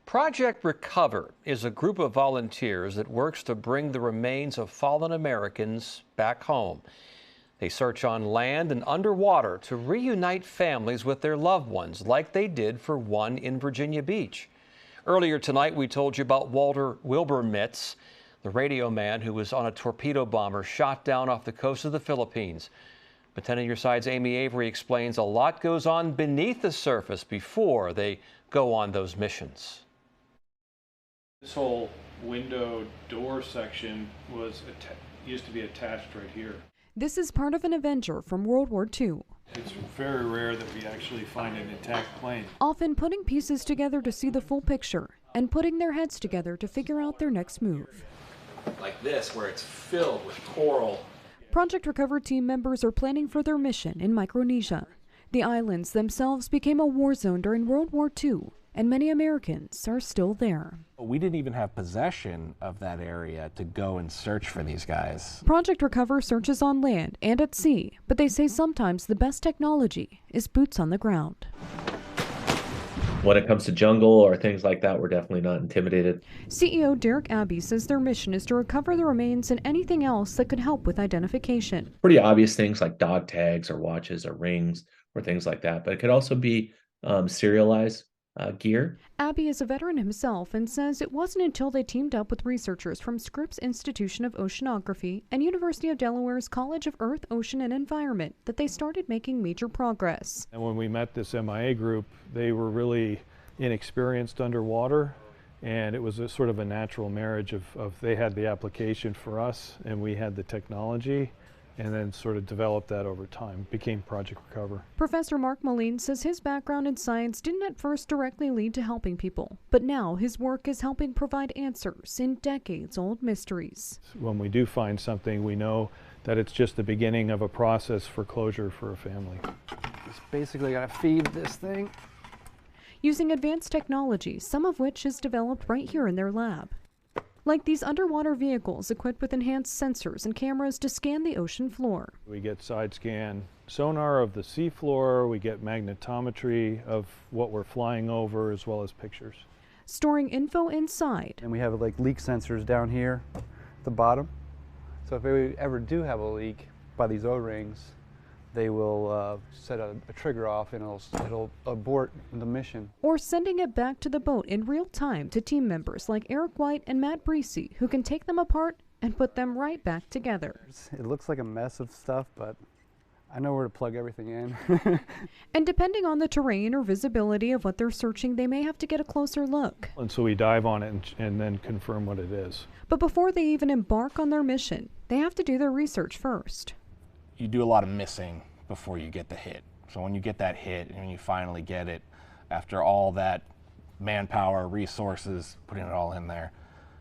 Project Recover is a group of volunteers that works to bring the remains of fallen Americans back home. They search on land and underwater to reunite families with their loved ones, like they did for one in Virginia Beach. Earlier tonight, we told you about Walter Wilbermitz, the radio man who was on a torpedo bomber shot down off the coast of the Philippines. But 10 on your side's Amy Avery explains a lot goes on beneath the surface before they go on those missions. This whole window door section used to be attached right here. This is part of an Avenger from World War II. It's very rare that we actually find an intact plane. Often putting pieces together to see the full picture and putting their heads together to figure out their next move. Like this, where it's filled with coral. Project Recover team members are planning for their mission in Micronesia. The islands themselves became a war zone during World War II, and many Americans are still there. We didn't even have possession of that area to go and search for these guys. Project Recover searches on land and at sea, but they say sometimes the best technology is boots on the ground. When it comes to jungle or things like that, we're definitely not intimidated. CEO Derek Abbey says their mission is to recover the remains and anything else that could help with identification. Pretty obvious things like dog tags or watches or rings or things like that, but it could also be serialized gear. Abbey is a veteran himself and says it wasn't until they teamed up with researchers from Scripps Institution of Oceanography and University of Delaware's College of Earth, Ocean and Environment that they started making major progress. And when we met this MIA group, they were really inexperienced underwater, and it was a sort of a natural marriage of they had the application for us and we had the technology, and then sort of developed that over time, became Project Recover. Professor Mark Moline says his background in science didn't at first directly lead to helping people, but now his work is helping provide answers in decades-old mysteries. When we do find something, we know that it's just the beginning of a process for closure for a family. Just basically gotta feed this thing. Using advanced technology, some of which is developed right here in their lab. Like these underwater vehicles equipped with enhanced sensors and cameras to scan the ocean floor. We get side scan sonar of the seafloor, we get magnetometry of what we're flying over, as well as pictures. Storing info inside. And we have like leak sensors down here at the bottom. So if we ever do have a leak by these O-rings, they will set a trigger off and it'll abort the mission. Or sending it back to the boat in real time to team members like Eric White and Matt Breesy, who can take them apart and put them right back together. It looks like a mess of stuff, but I know where to plug everything in. And depending on the terrain or visibility of what they're searching, they may have to get a closer look. And so we dive on it and then confirm what it is. But before they even embark on their mission, they have to do their research first. You do a lot of missing before you get the hit. So when you get that hit and when you finally get it, after all that manpower, resources, putting it all in there,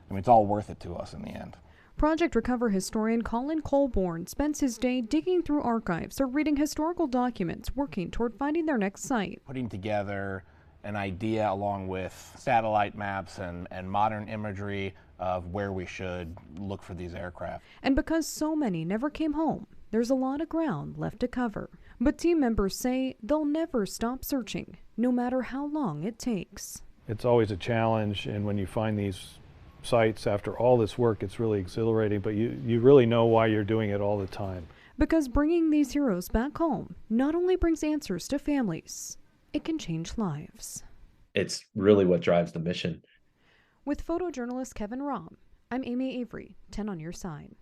I mean, it's all worth it to us in the end. Project Recover historian Colin Colborn spends his day digging through archives or reading historical documents, working toward finding their next site. Putting together an idea along with satellite maps and modern imagery of where we should look for these aircraft. And because so many never came home, there's a lot of ground left to cover. But team members say they'll never stop searching, no matter how long it takes. It's always a challenge, and when you find these sites after all this work, it's really exhilarating, but you really know why you're doing it all the time. Because bringing these heroes back home not only brings answers to families, it can change lives. It's really what drives the mission. With photojournalist Kevin Rahm, I'm Amy Avery, 10 on your side.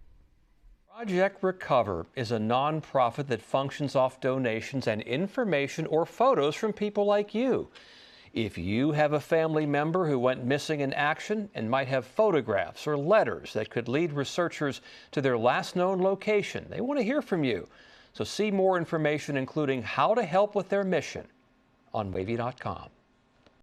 Project Recover is a nonprofit that functions off donations and information or photos from people like you. If you have a family member who went missing in action and might have photographs or letters that could lead researchers to their last known location, they want to hear from you. So see more information, including how to help with their mission, on WAVY.com.